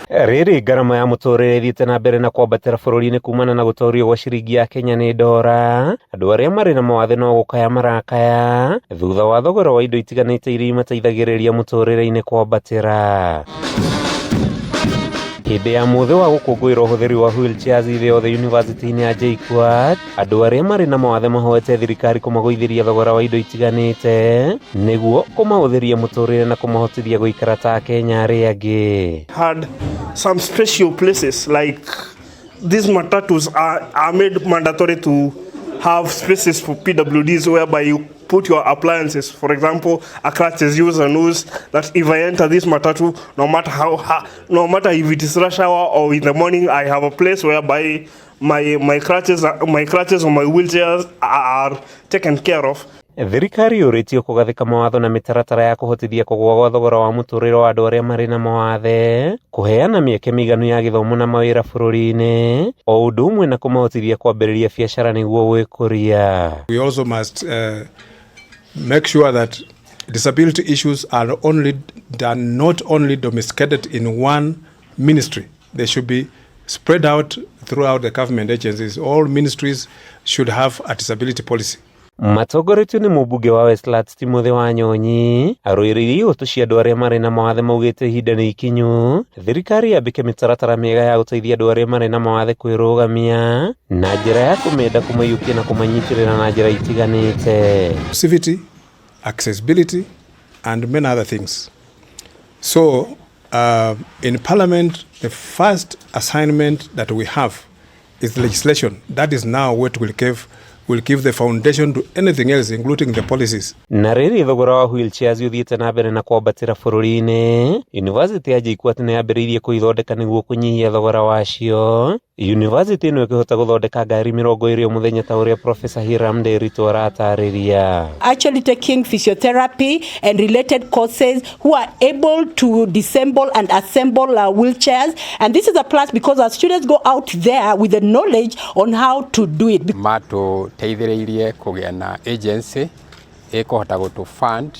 Riri garama ya muturire thiite na mbere na kwambatira bururi-ini kumana na gutorio gwa ciringi ya Kenya ni ndora. Andu aria mari na mawathe no gukaya marakaya thutha wa thogora wa indo itiganite iria imateithagiriria muturire-ini kwambatira. Hindi ya muthe wa gukungwira uhuthiri wa wheelchairs thĩ yothe university-ini ya JKUAT, andu aria mari na mawathe mahoete thirikari kumaguithiria thogora wa indo itiganite niguo kumahuthiria muturire na kumahotithia guikara ta Kenya aria angi. Had some special places like these matatus are made mandatory to have spaces for PWDs whereby you put your appliances. For example, a crutch is used and knows that if I enter this matatu, no matter if it is rush hour or in the morning, I have a place whereby my crutches or my wheelchairs are taken care of. Thirikari yuritio kugathika mawatho na mitaratara ya kuhotithia kugwa gwa thogora wa muturire wa andu aria mari na mawathe, kuheana mieke miganu ya githomo na mawira bururi-ini, o undu umwe na kumahotithia kwambiriria biashara niguo gwikuria. We also must make sure that disability issues are not only domesticated in one ministry. They should be spread out throughout the government agencies. All ministries should have a disability policy. Matongoretio ni mubunge wa Westlands Timothy Wanyonyi aruiririe utuci andu aria mari na mawathe maugite ihinda ni ikinyu thirikari yambike mitaratara miega ya guteithia andu aria mari na mawathe kwirugamia na njira ya kumenda kumayukia na kumanyitirira na njira itiganite. Inclusivity, accessibility and many other things. So in Parliament, the first assignment that we have is legislation. That is now what will give the foundation to anything else, including the policies. Na riri thogora wa wheelchairs uthiite na mbere na kwambatira bururi-ini, university ya JKUAT ni yambiriirie kuithondeka niguo kunyihia thogora wacio. University ino ikihota guthondeka ngari 20 o muthenya ta uria Professor Hiram Nderitu aratariria. Actually taking physiotherapy and related courses who are able to disassemble and assemble wheelchairs, and this is a plus because our students go out there with the knowledge on how to do it. MATURIREINI kugia na agency ikuhota gutu fund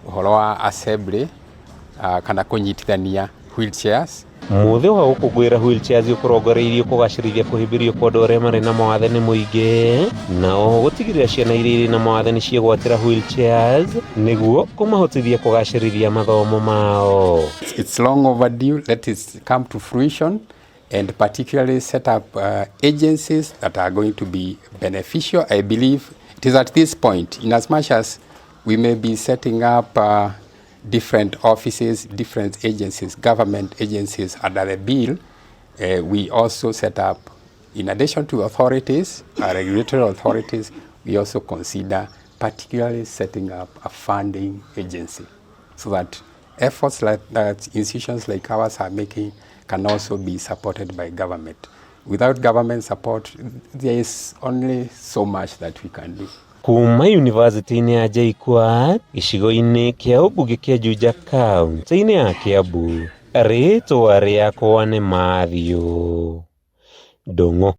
uhoro wa assembly kana kunyitithania wheelchairs. Muthe wa gukungwira wheelchairs ukurongoreirio kugacirithia kuhimbirio kwa andu aria mari na mawathe ni muingi na oho gutigirira ciana iria na mawathe ni ciegwatira wheelchairs niguo kumahotithia kugacirithia mathomo mao. It's long overdue. Let it come to fruition and particularly set up agencies that are going to be beneficial. I believe it is at this point, in as much as we may be setting up different offices, different agencies, government agencies under the bill, we also set up, in addition to authorities, regulatory authorities, we also consider particularly setting up a funding agency so that efforts that institutions like ours are making can also be supported by government. Without government support, there is only so much that we can do. Kuma university-ini ya JKUAT, gicigo-ini kia ubunge kia JUJA KAUNTI-INI ya KIAMBU, ritwa riakwa ni Mathew Ndung'u.